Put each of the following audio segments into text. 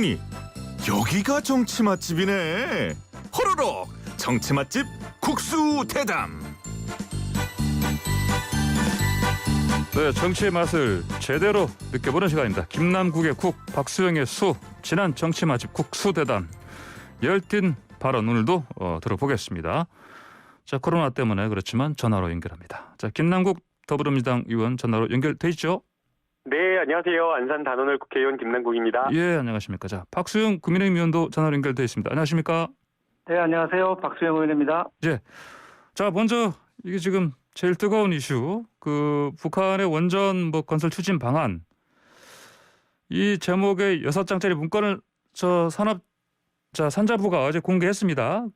아니, 여기가 정치 맛집이네. 호로록 정치 맛집 국수 대담. 네, 정치의 맛을 제대로 느껴보는 시간입니다. 김남국의 국, 박수영의 수, 지난 정치 맛집 국수대담. 열띤 발언 오늘도 들어보겠습니다. 자, 코로나 때문에 그렇지만 전화로 연결합니다. 자, 김남국 더불어민주당 의원 전화로 연결돼 있죠? 네, 안녕하세요. 안산 단원을 국회의원 김남국입니다. 예, 안녕하십니까. 자, 박수영 국민의힘 의원도 전화로 연결돼 있습니다. 안녕하십니까? 네, 안녕하세요. 박수영 의원입니다. 예. 자, 먼저 이게 지금 제일 뜨거운 이슈, 북한의 원전 건설 추진 방안. 이 제목의 6장짜리 문건을 산자부가 어제 공개했습니다.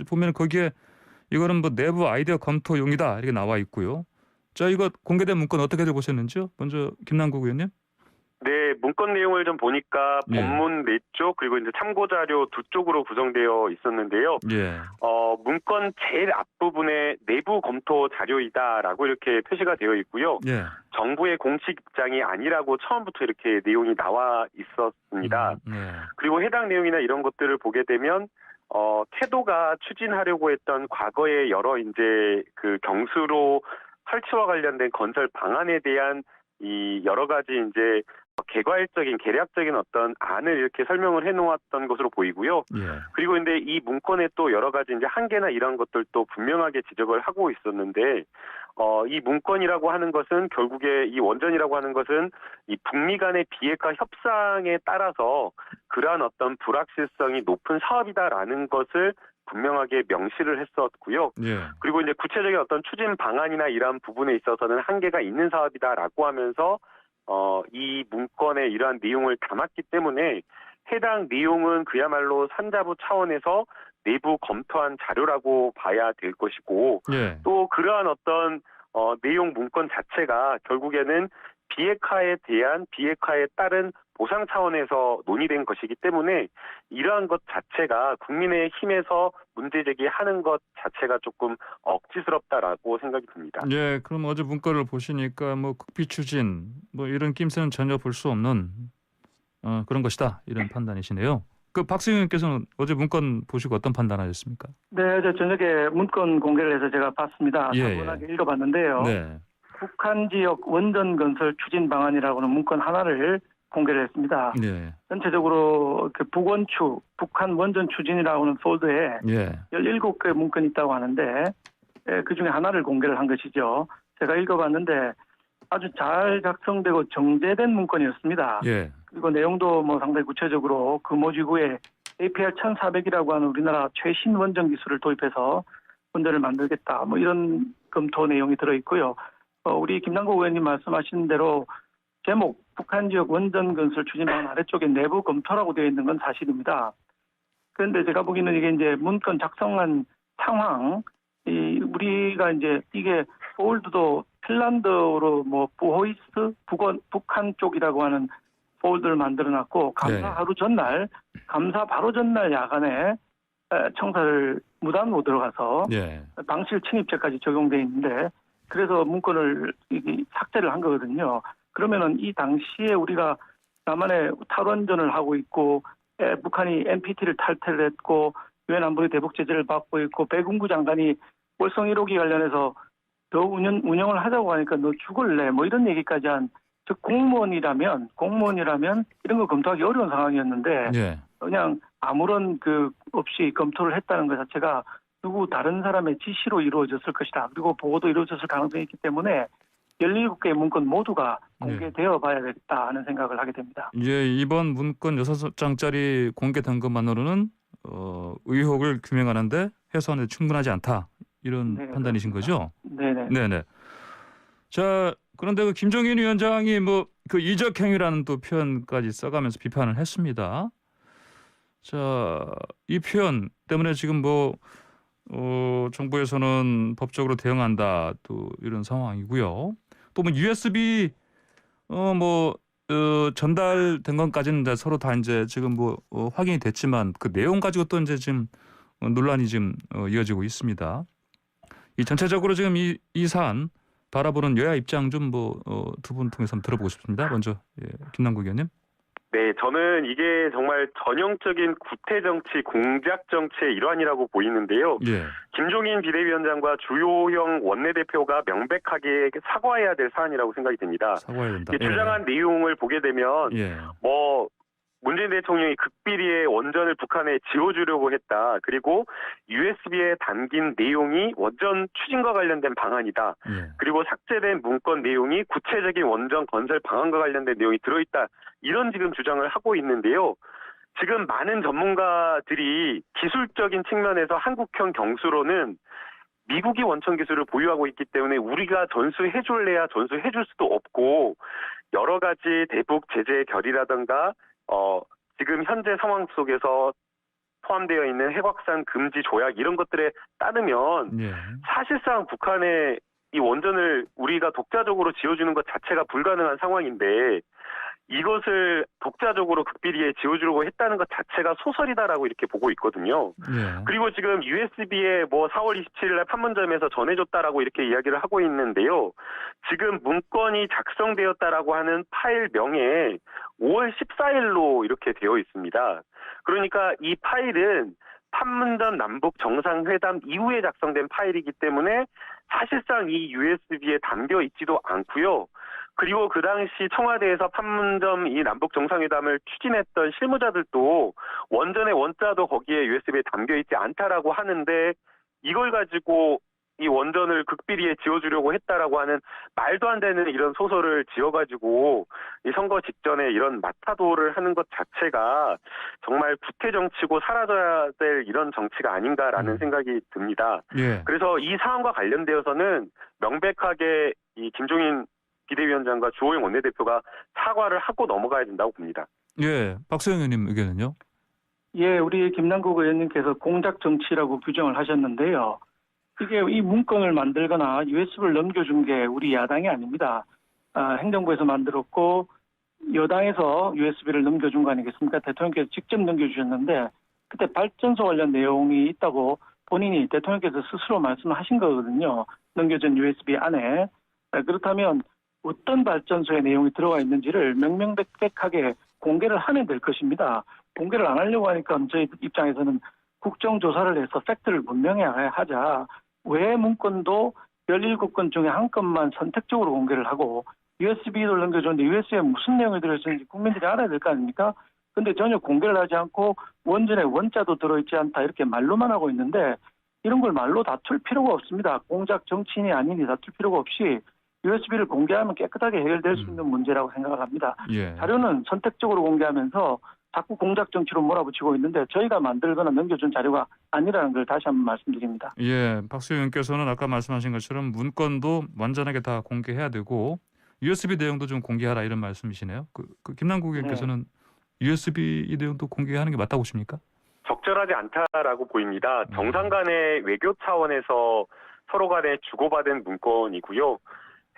보면 거기에 이거는 내부 아이디어 검토용이다 이렇게 나와 있고요. 자, 이거 공개된 문건 어떻게들 보셨는지요? 먼저 김남국 의원님. 네, 문건 내용을 좀 보니까 본문 4쪽 그리고 이제 참고 자료 2쪽으로 구성되어 있었는데요. 예. 문건 제일 앞부분에 내부 검토 자료이다라고 이렇게 표시가 되어 있고요. 예. 정부의 공식 입장이 아니라고 처음부터 이렇게 내용이 나와 있었습니다. 그리고 해당 내용이나 이런 것들을 보게 되면 태도가 추진하려고 했던 과거의 여러 이제 경수로 설치와 관련된 건설 방안에 대한 이 여러 가지 이제 개괄적인 계략적인 어떤 안을 이렇게 설명을 해놓았던 것으로 보이고요. 예. 그리고 근데 이 문건에 또 여러 가지 이제 한계나 이런 것들도 분명하게 지적을 하고 있었는데 이 문건이라고 하는 것은 결국에 이 원전이라고 하는 것은 이 북미 간의 비핵화 협상에 따라서 그러한 어떤 불확실성이 높은 사업이다라는 것을 분명하게 명시를 했었고요. 예. 그리고 이제 구체적인 어떤 추진 방안이나 이러한 부분에 있어서는 한계가 있는 사업이다라고 하면서 이 문건에 이러한 내용을 담았기 때문에 해당 내용은 그야말로 산자부 차원에서 내부 검토한 자료라고 봐야 될 것이고 예. 또 그러한 어떤 내용 문건 자체가 결국에는 비핵화에 따른 보상 차원에서 논의된 것이기 때문에 이러한 것 자체가 국민의힘에서 문제 제기하는 것 자체가 조금 억지스럽다라고 생각이 듭니다. 예, 그럼 어제 문건을 보시니까 국비 추진 이런 낌새는 전혀 볼 수 없는 그런 것이다 이런 판단이시네요. 박수영 의원께서는 어제 문건 보시고 어떤 판단하셨습니까? 네, 어제 저녁에 문건 공개를 해서 제가 봤습니다. 차분하게 읽어봤는데요. 네. 북한 지역 원전 건설 추진 방안이라고는 문건 하나를 공개를 했습니다. 네. 전체적으로 북한 원전 추진이라고는 폴더에 예. 17개 문건이 있다고 하는데 그중에 하나를 공개를 한 것이죠. 제가 읽어봤는데 아주 잘 작성되고 정제된 문건이었습니다. 예. 그리고 내용도 상당히 구체적으로 금호지구에 APR 1400이라고 하는 우리나라 최신 원전 기술을 도입해서 원전을 만들겠다. 이런 검토 내용이 들어있고요. 우리 김남국 의원님 말씀하신 대로 제목 북한 지역 원전 건설 추진 방안 아래쪽에 내부 검토라고 되어 있는 건 사실입니다. 그런데 제가 보기에는 이게 이제 문건 작성한 상황, 우리가 이제 이게 폴드도 핀란드어로 부호이스 북한 쪽이라고 하는 폴드를 만들어놨고 감사 바로 전날 야간에 청사를 무단으로 들어가서 방실 침입죄까지 적용돼 있는데 그래서 문건을 삭제를 한 거거든요. 그러면은 이 당시에 우리가 남한에 탈원전을 하고 있고 북한이 NPT를 탈퇴를 했고 유엔 안보리 대북 제재를 받고 있고 배군구 장관이 월성 1호기 관련해서 더 운영을 하자고 하니까 너 죽을래 이런 얘기까지 한 즉 공무원이라면 이런 거 검토하기 어려운 상황이었는데 그냥 아무런 없이 검토를 했다는 것 자체가 누구 다른 사람의 지시로 이루어졌을 것이다. 그리고 보고도 이루어졌을 가능성이 있기 때문에 17개의 문건 모두가 공개되어 봐야 되겠다 하는 생각을 하게 됩니다. 예, 이번 문건 6장짜리 공개된 것만으로는 의혹을 규명하는데 해소하는데 충분하지 않다. 이런 판단이신 거죠? 네네. 자, 그런데 김종인 위원장이 이적행위라는 또 표현까지 써가면서 비판을 했습니다. 자, 이 표현 때문에 지금 정부에서는 법적으로 대응한다 또 이런 상황이고요. 또 USB 전달된 것까지는 서로 다 이제 지금 확인이 됐지만 그 내용 가지고 또 이제 지금 논란이 지금 이어지고 있습니다. 이 전체적으로 지금 이 사안 바라보는 여야 입장 좀 두 분 통해서 한번 들어보고 싶습니다. 먼저 김남국 의원님. 네, 저는 이게 정말 전형적인 구태 정치, 공작 정치의 일환이라고 보이는데요. 예. 김종인 비대위원장과 주호영 원내대표가 명백하게 사과해야 될 사안이라고 생각이 듭니다. 사과해야 된다. 이게 주장한 내용을 보게 되면 예. 문재인 대통령이 극비리의 원전을 북한에 지어주려고 했다. 그리고 USB에 담긴 내용이 원전 추진과 관련된 방안이다. 예. 그리고 삭제된 문건 내용이 구체적인 원전 건설 방안과 관련된 내용이 들어있다. 이런 지금 주장을 하고 있는데요. 지금 많은 전문가들이 기술적인 측면에서 한국형 경수로는 미국이 원천 기술을 보유하고 있기 때문에 우리가 전수해줄래야 전수해줄 수도 없고 여러 가지 대북 제재 결의라든가 지금 현재 상황 속에서 포함되어 있는 핵확산 금지 조약 이런 것들에 따르면 예. 사실상 북한의 이 원전을 우리가 독자적으로 지어주는 것 자체가 불가능한 상황인데 이것을 독자적으로 극비리에 지어주려고 했다는 것 자체가 소설이다라고 이렇게 보고 있거든요. 예. 그리고 지금 USB에 4월 27일 날 판문점에서 전해줬다라고 이렇게 이야기를 하고 있는데요. 지금 문건이 작성되었다라고 하는 파일명에 5월 14일로 이렇게 되어 있습니다. 그러니까 이 파일은 판문점 남북 정상회담 이후에 작성된 파일이기 때문에 사실상 이 USB에 담겨 있지도 않고요. 그리고 그 당시 청와대에서 판문점 이 남북 정상회담을 추진했던 실무자들도 원전의 원자도 거기에 USB에 담겨 있지 않다라고 하는데 이걸 가지고 이 원전을 극비리에 지어주려고 했다라고 하는 말도 안 되는 이런 소설을 지어가지고 이 선거 직전에 이런 마타도를 하는 것 자체가 정말 구태 정치고 사라져야 될 이런 정치가 아닌가라는 생각이 듭니다. 예. 그래서 이 사안과 관련되어서는 명백하게 이 김종인 비대위원장과 주호영 원내대표가 사과를 하고 넘어가야 된다고 봅니다. 예. 박수영 의원님 의견은요? 예, 우리 김남국 의원님께서 공작 정치라고 규정을 하셨는데요. 이게 이 문건을 만들거나 USB를 넘겨준 게 우리 야당이 아닙니다. 행정부에서 만들었고 여당에서 USB를 넘겨준 거 아니겠습니까? 대통령께서 직접 넘겨주셨는데 그때 발전소 관련 내용이 있다고 본인이 대통령께서 스스로 말씀하신 거거든요. 넘겨준 USB 안에. 그렇다면 어떤 발전소의 내용이 들어가 있는지를 명명백백하게 공개를 하면 될 것입니다. 공개를 안 하려고 하니까 저희 입장에서는 국정조사를 해서 팩트를 분명히 하자. 왜 문건도 17건 중에 한 건만 선택적으로 공개를 하고 USB를 넘겨줬는데 USB에 무슨 내용이 들어있는지 국민들이 알아야 될 거 아닙니까? 근데 전혀 공개를 하지 않고 원전에 원자도 들어있지 않다 이렇게 말로만 하고 있는데 이런 걸 말로 다툴 필요가 없습니다. 공작 정치인이 아니니 다툴 필요가 없이 USB를 공개하면 깨끗하게 해결될 수 있는 문제라고 생각을 합니다. 예. 자료는 선택적으로 공개하면서 자꾸 공작 정치로 몰아붙이고 있는데 저희가 만들거나 넘겨준 자료가 아니라는 걸 다시 한번 말씀드립니다. 예, 박수 의원께서는 아까 말씀하신 것처럼 문건도 완전하게 다 공개해야 되고 USB 내용도 좀 공개하라 이런 말씀이시네요. 그 김남국 의원께서는 USB 이 내용도 공개하는 게 맞다고 보십니까? 적절하지 않다라고 보입니다. 정상 간의 외교 차원에서 서로 간에 주고받은 문건이고요.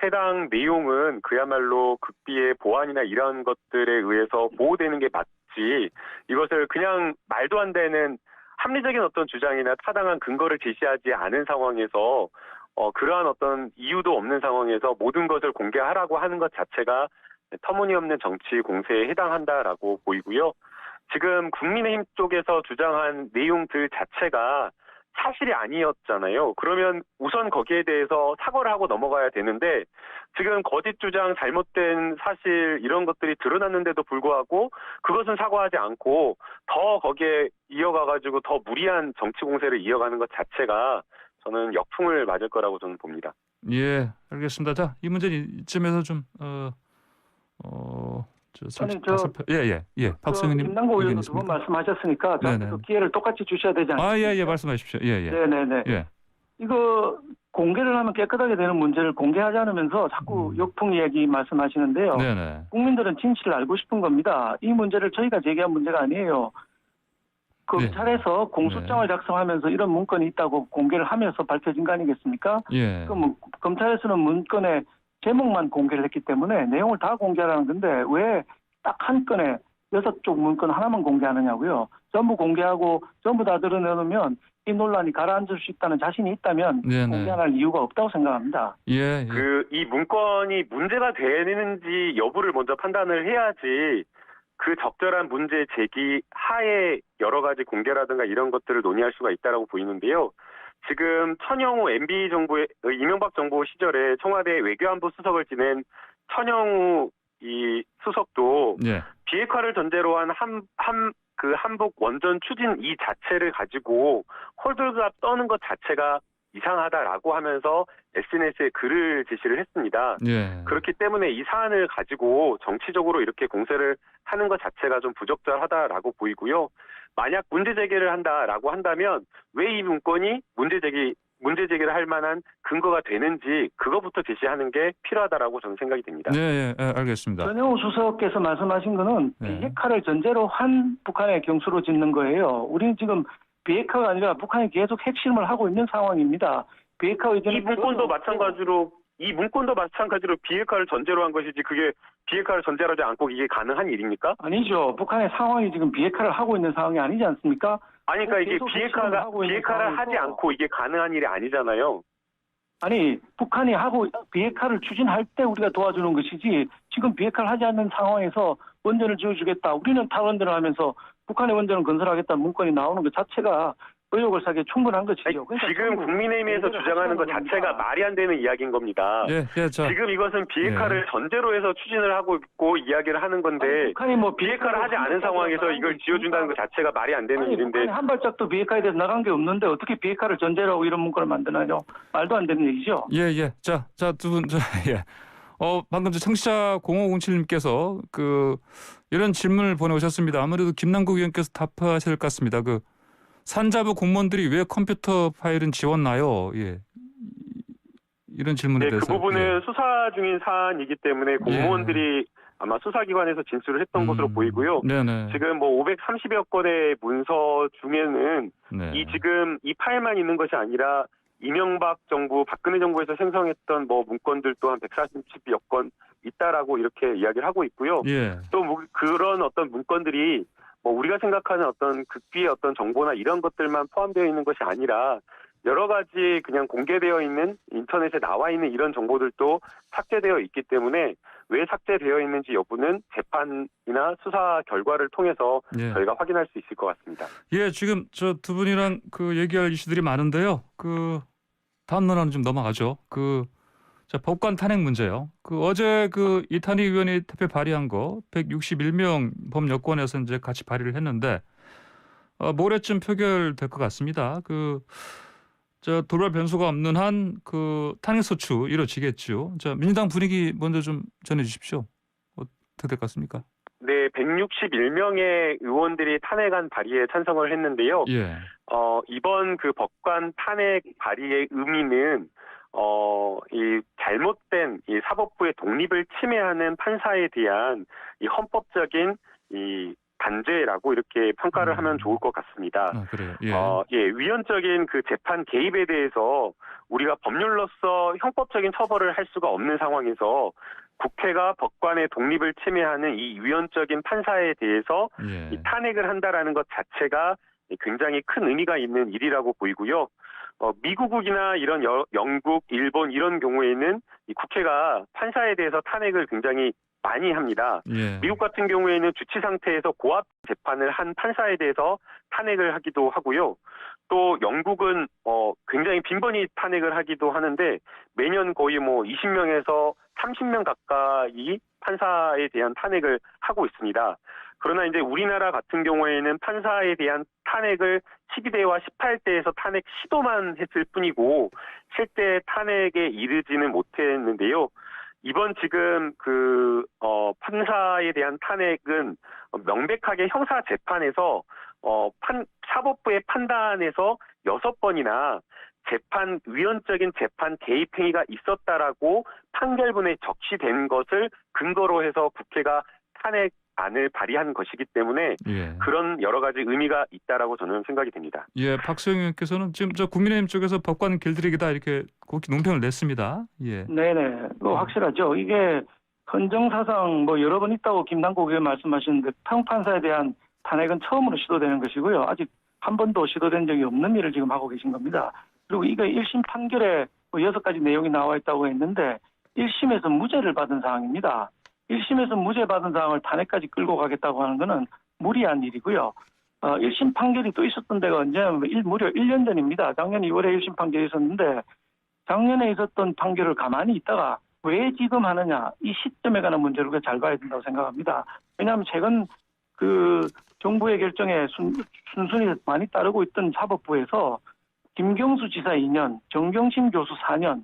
해당 내용은 그야말로 극비의 보안이나 이런 것들에 의해서 보호되는 게 맞지 이것을 그냥 말도 안 되는 합리적인 어떤 주장이나 타당한 근거를 제시하지 않은 상황에서 그러한 어떤 이유도 없는 상황에서 모든 것을 공개하라고 하는 것 자체가 터무니없는 정치 공세에 해당한다라고 보이고요. 지금 국민의힘 쪽에서 주장한 내용들 자체가 사실이 아니었잖아요. 그러면 우선 거기에 대해서 사과를 하고 넘어가야 되는데 지금 거짓 주장, 잘못된 사실 이런 것들이 드러났는데도 불구하고 그것은 사과하지 않고 더 거기에 이어가가지고 더 무리한 정치 공세를 이어가는 것 자체가 저는 역풍을 맞을 거라고 저는 봅니다. 예, 알겠습니다. 자, 이 문제는 이쯤에서 좀 박수영님 김남국 의원도 두 번 말씀하셨으니까 저한테도 기회를 똑같이 주셔야 되지 않습니까? 예, 말씀하십시오. 예. 네네네. 예. 이거 공개를 하면 깨끗하게 되는 문제를 공개하지 않으면서 자꾸 역풍 이야기 말씀하시는데요. 네네. 국민들은 진실을 알고 싶은 겁니다. 이 문제를 저희가 제기한 문제가 아니에요. 검찰에서 공소장을 작성하면서 이런 문건이 있다고 공개를 하면서 밝혀진 거 아니겠습니까? 예. 그럼 검찰에서는 문건의 제목만 공개를 했기 때문에 내용을 다 공개하라는 건데 왜 딱 한 건에 6쪽 문건 하나만 공개하느냐고요. 전부 공개하고 전부 다 드러내놓으면 이 논란이 가라앉을 수 있다는 자신이 있다면 공개할 이유가 없다고 생각합니다. 이 문건이 문제가 되는지 여부를 먼저 판단을 해야지 그 적절한 문제 제기 하에 여러 가지 공개라든가 이런 것들을 논의할 수가 있다라고 보이는데요. 지금 천영호 MB 정부의 이명박 정부 시절에 청와대 외교안보 수석을 지낸 천영호 이 수석도 예. 비핵화를 전제로 한 그 한북 원전 추진 이 자체를 가지고 홀들갑 떠는 것 자체가 이상하다라고 하면서 SNS에 글을 제시를 했습니다. 예. 그렇기 때문에 이 사안을 가지고 정치적으로 이렇게 공세를 하는 것 자체가 좀 부적절하다라고 보이고요. 만약 문제 제기를 한다라고 한다면 왜 이 문건이 문제 제기를 할 만한 근거가 되는지 그거부터 제시하는 게 필요하다라고 저는 생각이 됩니다. 네, 알겠습니다. 전영우 수석께서 말씀하신 거는 네. 비핵화를 전제로 한 북한의 경수로 짓는 거예요. 우리는 지금 비핵화가 아니라 북한이 계속 핵실험을 하고 있는 상황입니다. 비핵화 의견은 이 문건도 마찬가지로 비핵화를 전제로 한 것이지 그게 비핵화를 전제로 하지 않고 이게 가능한 일입니까? 아니죠. 북한의 상황이 지금 비핵화를 하고 있는 상황이 아니지 않습니까? 아니 그러니까 이게 계속 핵실험을 하고 있는 비핵화를 하지 상황에서 않고 이게 가능한 일이 아니잖아요. 아니 북한이 하고 비핵화를 추진할 때 우리가 도와주는 것이지 지금 비핵화를 하지 않는 상황에서 원전을 지어주겠다. 우리는 탈원전을 하면서 북한의 원전을 건설하겠다는 문건이 나오는 것 자체가 의혹을 사기에 충분한 것이죠. 아니, 그러니까 지금 국민의힘에서 주장하는 것 자체가 말이 안 되는 이야기인 겁니다. 예, 자. 지금 이것은 비핵화를 전제로 해서 추진을 하고 있고 이야기를 하는 건데 아니, 북한이 뭐 비핵화를 하지 않은 상황에서 이걸 지어준다는 것 자체가 말이 안 되는 일인데 북한이 한 발짝도 비핵화에 대해서 나간 게 없는데 어떻게 비핵화를 전제로 하고 이런 문건을 만드나요? 말도 안 되는 얘기죠. 예. 자, 두 분, 예. 방금 청취자 0507님께서 이런 질문을 보내오셨습니다. 아무래도 김남국 의원께서 답하셔야 될 것 같습니다. 산자부 공무원들이 왜 컴퓨터 파일은 지웠나요? 예. 이런 질문에 네, 대해서. 그 부분은 수사 중인 사안이기 때문에 공무원들이 아마 수사기관에서 진술을 했던 것으로 보이고요. 네네. 지금 530여 건의 문서 중에는 네. 지금 이 파일만 있는 것이 아니라 이명박 정부, 박근혜 정부에서 생성했던 문건들도 한 140여 건 있다라고 이렇게 이야기를 하고 있고요. 예. 또 그런 어떤 문건들이 우리가 생각하는 어떤 극비의 어떤 정보나 이런 것들만 포함되어 있는 것이 아니라 여러 가지 그냥 공개되어 있는 인터넷에 나와 있는 이런 정보들도 삭제되어 있기 때문에 왜 삭제되어 있는지 여부는 재판이나 수사 결과를 통해서 저희가 확인할 수 있을 것 같습니다. 예, 지금 저 두 분이랑 얘기할 이슈들이 많은데요. 다음 논란은 좀 넘어가죠. 법관 탄핵 문제요. 어제 이탄희위원회 대표 발의한 거 161명 범여권에서 이제 같이 발의를 했는데 모레쯤 표결될 것 같습니다. 돌발 변수가 없는 한 탄핵 소추 이루어지겠죠. 민주당 분위기 먼저 좀 전해주십시오. 어떻게 될 것 같습니까? 네, 161명의 의원들이 탄핵안 발의에 찬성을 했는데요. 예. 이번 법관 탄핵 발의의 의미는 이 잘못된 이 사법부의 독립을 침해하는 판사에 대한 이 헌법적인 이 단죄라고 이렇게 평가를 하면 좋을 것 같습니다. 그래요. 예. 위헌적인 재판 개입에 대해서 우리가 법률로서 형법적인 처벌을 할 수가 없는 상황에서 국회가 법관의 독립을 침해하는 이 위헌적인 판사에 대해서 이 탄핵을 한다라는 것 자체가 굉장히 큰 의미가 있는 일이라고 보이고요. 미국이나 이런 영국, 일본 이런 경우에는 이 국회가 판사에 대해서 탄핵을 굉장히 많이 합니다. 예. 미국 같은 경우에는 주치 상태에서 고압 재판을 한 판사에 대해서 탄핵을 하기도 하고요. 또 영국은 굉장히 빈번히 탄핵을 하기도 하는데 매년 거의 20명에서 30명 가까이 판사에 대한 탄핵을 하고 있습니다. 그러나 이제 우리나라 같은 경우에는 판사에 대한 탄핵을 12대와 18대에서 탄핵 시도만 했을 뿐이고 실제 탄핵에 이르지는 못했는데요. 이번 지금 판사에 대한 탄핵은 명백하게 형사 재판에서 사법부의 판단에서 6번이나 위헌적인 재판 개입 행위가 있었다라고 판결문에 적시된 것을 근거로 해서 국회가 탄핵안을 발의한 것이기 때문에 그런 여러 가지 의미가 있다라고 저는 생각이 됩니다. 예, 박수영 의원께서는 지금 국민의힘 쪽에서 법관 길들이기다 이렇게 그렇게 논평을 냈습니다. 예. 네네, 확실하죠. 이게 헌정사상 여러 번 있다고 김남국 의원 말씀하시는데 평판사에 대한 탄핵은 처음으로 시도되는 것이고요. 아직 한 번도 시도된 적이 없는 일을 지금 하고 계신 겁니다. 그리고 이게 1심 판결에 6가지 내용이 나와 있다고 했는데 1심에서 무죄를 받은 상황입니다. 1심에서 무죄 받은 사항을 탄핵까지 끌고 가겠다고 하는 것은 무리한 일이고요. 1심 판결이 또 있었던 데가 언제냐면 무려 1년 전입니다. 작년 2월에 1심 판결이 있었는데 작년에 있었던 판결을 가만히 있다가 왜 지금 하느냐, 이 시점에 관한 문제를 우리가 잘 봐야 된다고 생각합니다. 왜냐하면 최근 그 정부의 결정에 순순히 많이 따르고 있던 사법부에서 김경수 지사 2년, 정경심 교수 4년,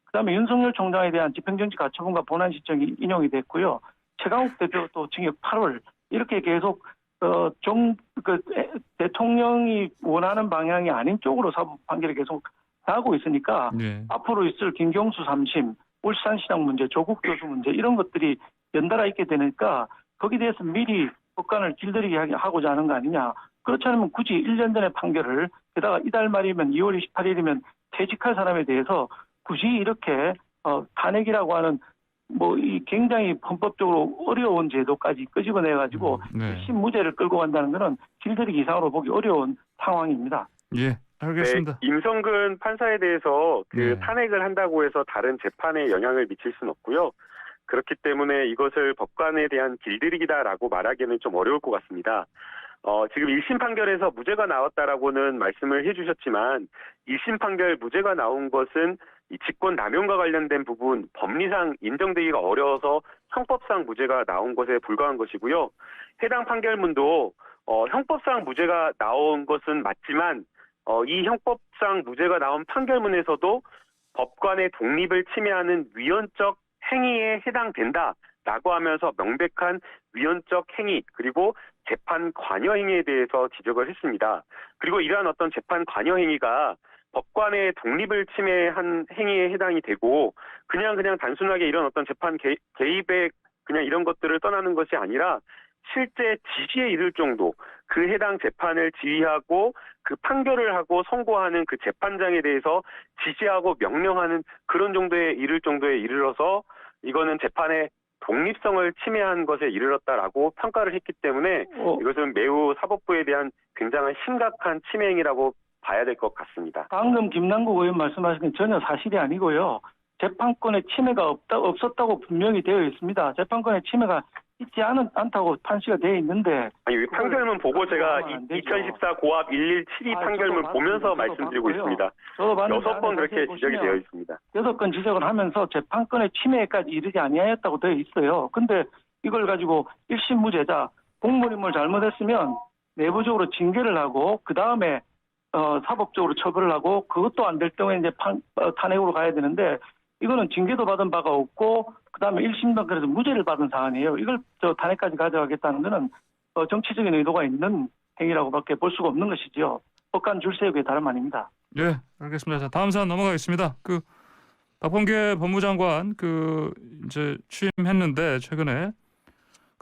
그다음에 윤석열 총장에 대한 집행정지 가처분과 본안 시점이 인용이 됐고요. 최강욱 대표도 징역 8월 이렇게 계속 대통령이 원하는 방향이 아닌 쪽으로 사법 판결이 계속 나오고 있으니까 네. 앞으로 있을 김경수 3심, 울산시장 문제, 조국 교수 문제 이런 것들이 연달아 있게 되니까 거기에 대해서 미리 법관을 길들이게 하고자 하는 거 아니냐. 그렇지 않으면 굳이 1년 전의 판결을 게다가 이달 말이면 2월 28일이면 퇴직할 사람에 대해서 굳이 이렇게 탄핵이라고 하는 이 굉장히 헌법적으로 어려운 제도까지 끄집어내가지고 네. 무죄를 끌고 간다는 것은 길들이기 이상으로 보기 어려운 상황입니다. 예, 알겠습니다. 네, 임성근 판사에 대해서 네. 탄핵을 한다고 해서 다른 재판에 영향을 미칠 수는 없고요. 그렇기 때문에 이것을 법관에 대한 길들이기다라고 말하기는 좀 어려울 것 같습니다. 지금 1심 판결에서 무죄가 나왔다라고는 말씀을 해주셨지만 1심 판결 무죄가 나온 것은 이 직권 남용과 관련된 부분 법리상 인정되기가 어려워서 형법상 무죄가 나온 것에 불과한 것이고요. 해당 판결문도 형법상 무죄가 나온 것은 맞지만 이 형법상 무죄가 나온 판결문에서도 법관의 독립을 침해하는 위헌적 행위에 해당된다라고 하면서 명백한 위헌적 행위 그리고 재판 관여 행위에 대해서 지적을 했습니다. 그리고 이러한 어떤 재판 관여 행위가 법관의 독립을 침해한 행위에 해당이 되고 그냥 단순하게 이런 어떤 재판 개입에 그냥 이런 것들을 떠나는 것이 아니라 실제 지시에 이를 정도 그 해당 재판을 지휘하고 그 판결을 하고 선고하는 그 재판장에 대해서 지시하고 명령하는 그런 정도에 이를 정도에 이르러서 이거는 재판의 독립성을 침해한 것에 이르렀다라고 평가를 했기 때문에 이것은 매우 사법부에 대한 굉장한 심각한 침해 행위라고 봐야 될 것 같습니다. 방금 김남국 의원 말씀하신 건 전혀 사실이 아니고요. 재판권의 침해가 없었다고 분명히 되어 있습니다. 재판권의 침해가 있지 않다고 판시가 되어 있는데. 아니, 판결문 보고 제가 2014 고압 117이 판결문 보면서 말씀드리고 있습니다. 저도 봤는데 6번 그렇게 지적이 되어 있습니다. 6건 지적을 하면서 재판권의 침해까지 이르지 아니하였다고 되어 있어요. 근데 이걸 가지고 1심 무죄자, 공무원임을 잘못했으면 내부적으로 징계를 하고 그 다음에 사법적으로 처벌을 하고 그것도 안 될 경우에 이제 탄핵으로 가야 되는데 이거는 징계도 받은 바가 없고 그다음에 1심 단계에서 무죄를 받은 사안이에요. 이걸 탄핵까지 가져가겠다는 것은 정치적인 의도가 있는 행위라고밖에 볼 수가 없는 것이지요. 법관 줄 세우기에 다름 아닙니다. 네, 알겠습니다. 자, 다음 사안 넘어가겠습니다. 박범계 법무장관 이제 취임했는데 최근에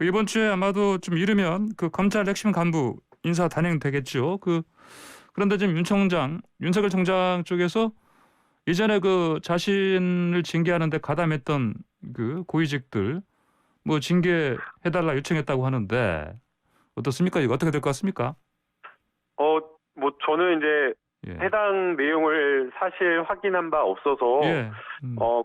이번 주에 아마도 좀 이르면 검찰 핵심 간부 인사 단행되겠죠. 그런데 지금 윤석열 총장 쪽에서 이전에 자신을 징계하는데 가담했던 고위직들 징계해달라 요청했다고 하는데 어떻습니까? 이거 어떻게 될 것 같습니까? 저는 이제 예. 해당 내용을 사실 확인한 바 없어서 예.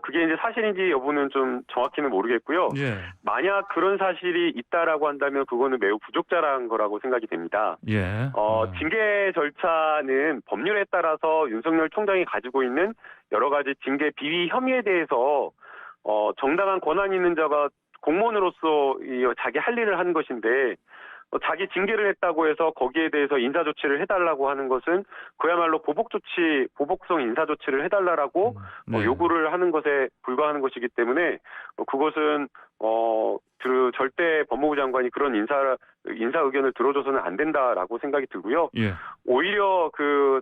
그게 이제 사실인지 여부는 좀 정확히는 모르겠고요. 예. 만약 그런 사실이 있다라고 한다면 그거는 매우 부적절한 거라고 생각이 됩니다. 예. 징계 절차는 법률에 따라서 윤석열 총장이 가지고 있는 여러 가지 징계 비위 혐의에 대해서 정당한 권한 있는 자가 공무원으로서 자기 할 일을 하는 것인데 자기 징계를 했다고 해서 거기에 대해서 인사조치를 해달라고 하는 것은 그야말로 보복성 인사조치를 해달라고 네. 요구를 하는 것에 불과하는 것이기 때문에 그것은 절대 법무부 장관이 그런 인사 의견을 들어줘서는 안 된다라고 생각이 들고요. 예. 오히려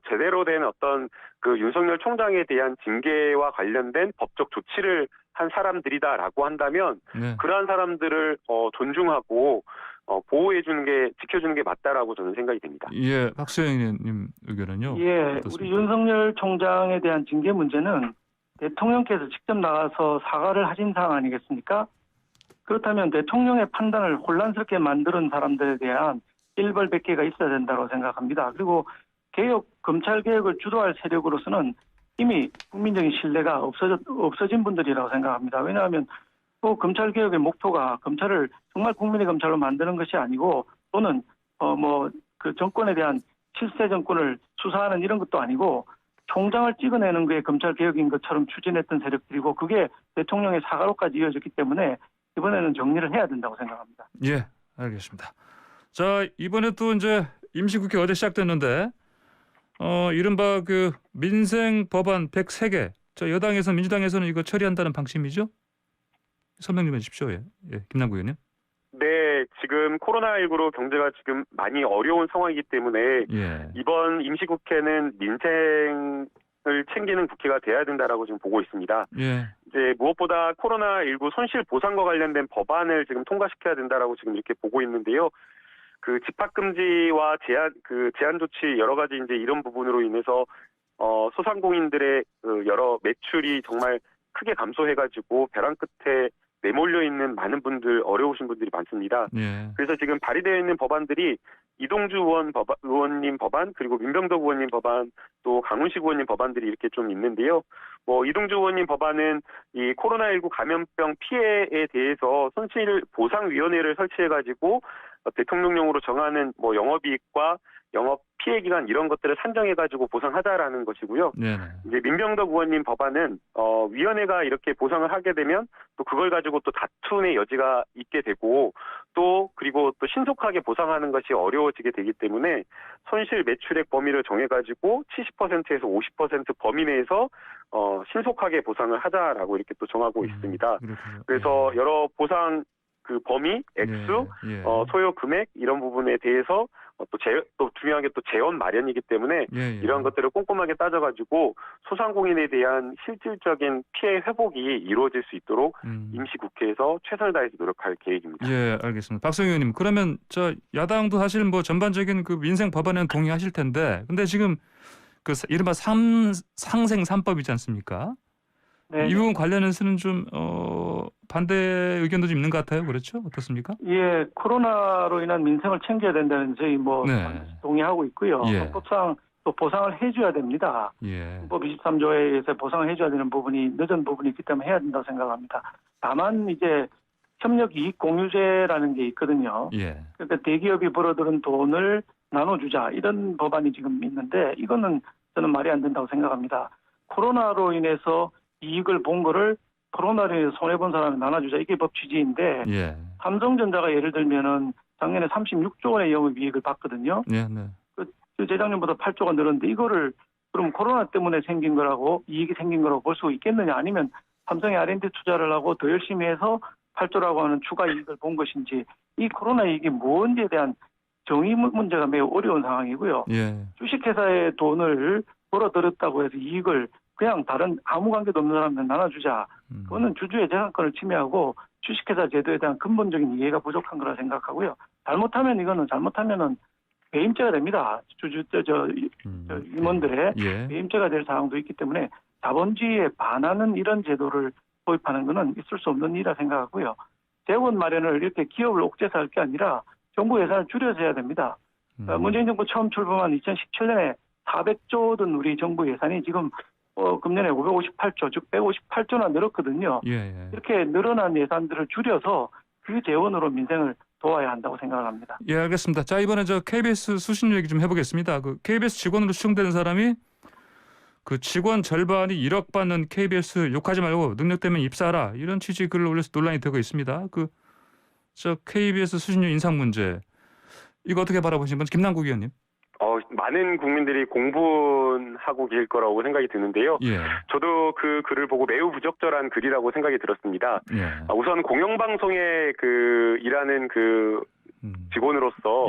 제대로 된 어떤 윤석열 총장에 대한 징계와 관련된 법적 조치를 한 사람들이다라고 한다면 네. 그러한 사람들을 존중하고 지켜주는 게 맞다라고 저는 생각이 됩니다. 예, 박수영님 의견은요? 예, 어떻습니까? 우리 윤석열 총장에 대한 징계 문제는 대통령께서 직접 나가서 사과를 하신 사항 아니겠습니까? 그렇다면 대통령의 판단을 혼란스럽게 만드는 사람들에 대한 일벌백계가 있어야 된다고 생각합니다. 그리고 검찰 개혁을 주도할 세력으로서는 이미 국민적인 신뢰가 없어진 분들이라고 생각합니다. 왜냐하면 또 검찰 개혁의 목표가 검찰을 정말 국민의 검찰로 만드는 것이 아니고 또는 그 정권에 대한 실세 정권을 수사하는 이런 것도 아니고 총장을 찍어내는 게 검찰 개혁인 것처럼 추진했던 세력들이고 그게 대통령의 사과로까지 이어졌기 때문에 이번에는 정리를 해야 된다고 생각합니다. 예, 알겠습니다. 자, 이번에 또 이제 임시국회 어제 시작됐는데 이른바 그 민생 법안 103개. 저 여당에서 민주당에서는 이거 처리한다는 방침이죠? 설명 좀 해주십시오. 예, 김남국 의원님. 네, 지금 코로나19로 경제가 지금 많이 어려운 상황이기 때문에 이번 임시국회는 민생을 챙기는 국회가 돼야 된다라고 지금 보고 있습니다. 이제 무엇보다 코로나19 손실 보상과 관련된 법안을 지금 통과시켜야 된다라고 지금 이렇게 보고 있는데요. 그 집합금지와 제한 조치 여러 가지 이제 이런 부분으로 인해서 소상공인들의 그 여러 매출이 정말 크게 감소해가지고 벼랑 끝에 내몰려 있는 많은 분들, 어려우신 분들이 많습니다. 그래서 지금 발의되어 있는 법안들이 이동주 의원님 법안, 그리고 민병덕 의원님 법안, 또 강훈식 의원님 법안들이 이렇게 좀 있는데요. 이동주 의원님 법안은 이 코로나19 감염병 피해에 대해서 손실보상위원회를 설치해가지고 대통령령으로 정하는 영업이익과 영업 피해 기간 이런 것들을 산정해가지고 보상하자라는 것이고요. 이제 민병덕 의원님 법안은 위원회가 이렇게 보상을 하게 되면 또 그걸 가지고 또 다툼의 여지가 있게 되고 그리고 또 신속하게 보상하는 것이 어려워지게 되기 때문에 손실 매출액 범위를 정해가지고 70%에서 50% 범위 내에서 신속하게 보상을 하자라고 이렇게 또 정하고 있습니다. 그래서 여러 보상 그 범위, 액수, 소요 금액 이런 부분에 대해서 또 중요한 게 또 재원 마련이기 때문에 이런 것들을 꼼꼼하게 따져가지고 소상공인에 대한 실질적인 피해 회복이 이루어질 수 있도록 임시국회에서 최선을 다해서 노력할 계획입니다. 예, 알겠습니다. 박성희 의원님, 그러면 저 야당도 사실 전반적인 그 민생 법안에는 동의하실 텐데, 근데 지금 그 이른바 상생 3법이지 않습니까? 네. 이 부분 관련해서는 좀 반대 의견도 좀 있는 것 같아요. 그렇죠? 어떻습니까? 예, 코로나로 인한 민생을 챙겨야 된다는 저희 동의하고 있고요. 헌법상 또 보상을 해줘야 됩니다. 헌법 23조에서 보상을 해줘야 되는 부분이 늦은 부분이 있기 때문에 해야 된다고 생각합니다. 다만 이제 협력이익공유제라는 게 있거든요. 그러니까 대기업이 벌어들인 돈을 나눠주자 이런 법안이 지금 있는데 이거는 저는 말이 안 된다고 생각합니다. 코로나로 인해서 이익을 본 거를 코로나로 인해서 손해본 사람이 나눠주자 이게 법 취지인데 삼성전자가 예를 들면은 작년에 36조 원의 영업이익을 봤거든요. 그 재작년보다 8조가 늘었는데 이거를 그럼 코로나 때문에 생긴 거라고 이익이 생긴 거라고 볼 수 있겠느냐 아니면 삼성이 R&D 투자를 하고 더 열심히 해서 8조라고 하는 추가 이익을 본 것인지 이 코로나 이익이 뭔지에 대한 정의 문제가 매우 어려운 상황이고요. 주식회사의 돈을 벌어들였다고 해서 이익을 그냥 다른 아무 관계도 없는 사람한테 나눠주자. 그거는 주주의 재산권을 침해하고 주식회사 제도에 대한 근본적인 이해가 부족한 거라 생각하고요. 잘못하면은 배임죄가 됩니다. 임원들의 배임죄가 될 사항도 있기 때문에 자본주의에 반하는 이런 제도를 도입하는 것은 있을 수 없는 일이라 생각하고요. 재원 마련을 이렇게 기업을 옥죄서 할 게 아니라 정부 예산을 줄여서 해야 됩니다. 문재인 정부 처음 출범한 2017년에 400조 든 우리 정부 예산이 지금 금년에 558조, 즉 158조나 늘었거든요. 이렇게 늘어난 예산들을 줄여서 그 재원으로 민생을 도와야 한다고 생각을 합니다. 예, 알겠습니다. 자, 이번에 KBS 수신료 얘기 좀 해보겠습니다. 그 KBS 직원으로 추정되는 사람이 그 직원 절반이 1억 받는 KBS 욕하지 말고 능력되면 입사하라 이런 취지 글을 올려서 논란이 되고 있습니다. KBS 수신료 인상 문제 이거 어떻게 바라보시는 건지 김남국 의원님. 많은 국민들이 공분하고 계실 거라고 생각이 드는데요. 저도 그 글을 보고 매우 부적절한 글이라고 생각이 들었습니다. 우선 공영방송에 일하는 직원으로서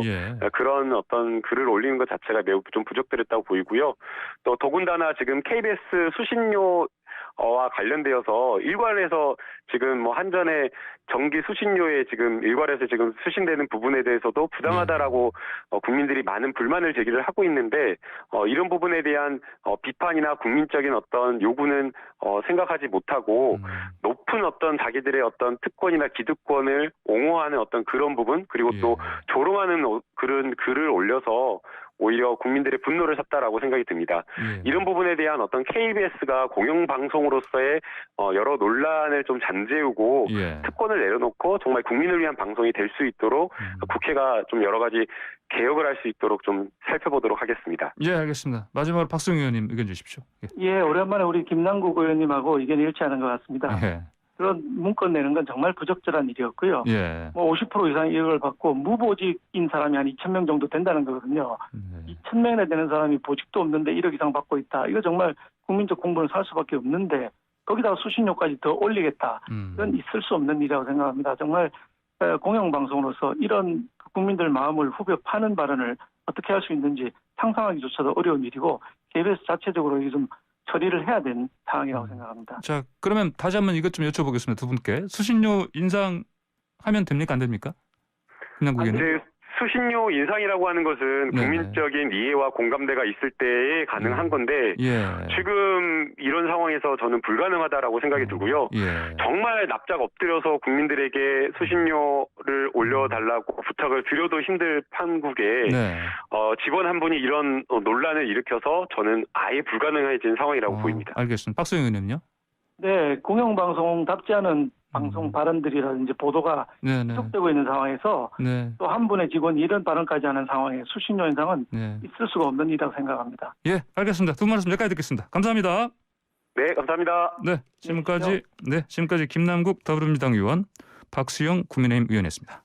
그런 어떤 글을 올리는 것 자체가 매우 좀 부적절했다고 보이고요. 또 더군다나 지금 KBS 수신료와 관련되어서 일괄해서 지금 한전의 정기 수신료에 지금 일괄해서 지금 수신되는 부분에 대해서도 부당하다라고 국민들이 많은 불만을 제기를 하고 있는데 이런 부분에 대한 비판이나 국민적인 어떤 요구는 생각하지 못하고 높은 어떤 자기들의 어떤 특권이나 기득권을 옹호하는 어떤 그런 부분 그리고 또 조롱하는 그런 글을 올려서 오히려 국민들의 분노를 샀다라고 생각이 듭니다. 이런 부분에 대한 어떤 KBS가 공영방송으로서의 여러 논란을 좀 잠재우고 특권을 내려놓고 정말 국민을 위한 방송이 될 수 있도록 국회가 좀 여러 가지 개혁을 할 수 있도록 좀 살펴보도록 하겠습니다. 예, 알겠습니다. 마지막으로 박수영 의원님 의견 주십시오. 예, 오랜만에 우리 김남국 의원님하고 의견이 일치하는 것 같습니다. 예. 그런 문건 내는 건 정말 부적절한 일이었고요. 예. 뭐 50% 이상 이익을 받고 무보직인 사람이 한 2,000명 정도 된다는 거거든요. 2,000명이나 되는 사람이 보직도 없는데 1억 이상 받고 있다. 이거 정말 국민적 공분을 살 수밖에 없는데 거기다가 수신료까지 더 올리겠다. 이건 있을 수 없는 일이라고 생각합니다. 정말 공영방송으로서 이런 국민들 마음을 후벼 파는 발언을 어떻게 할 수 있는지 상상하기조차도 어려운 일이고 KBS 자체적으로 이게 좀 처리를 해야 되는 상황이라고 생각합니다. 자, 그러면 다시 한번 이것 좀 여쭤보겠습니다. 두 분께. 수신료 인상하면 됩니까? 안 됩니까? 김남국 의원님. 수신료 인상이라고 하는 것은 국민적인 이해와 공감대가 있을 때에 가능한 건데 지금 이런 상황에서 저는 불가능하다라고 생각이 들고요. 정말 납작 엎드려서 국민들에게 수신료를 올려달라고 부탁을 드려도 힘들 판국에 직원 한 분이 이런 논란을 일으켜서 저는 아예 불가능해진 상황이라고 보입니다. 알겠습니다. 박수영 의원님요? 네, 공영방송답지 않은 방송 발언들이라든지 보도가 계속되고 있는 상황에서 또 한 분의 직원이 이런 발언까지 하는 상황에 수신료 인상은 있을 수가 없는 일이라고 생각합니다. 예, 알겠습니다. 두 분 말씀 여기까지 듣겠습니다. 감사합니다. 네, 감사합니다. 지금까지 김남국 더불어민주당 의원, 박수영 국민의힘 의원이었습니다.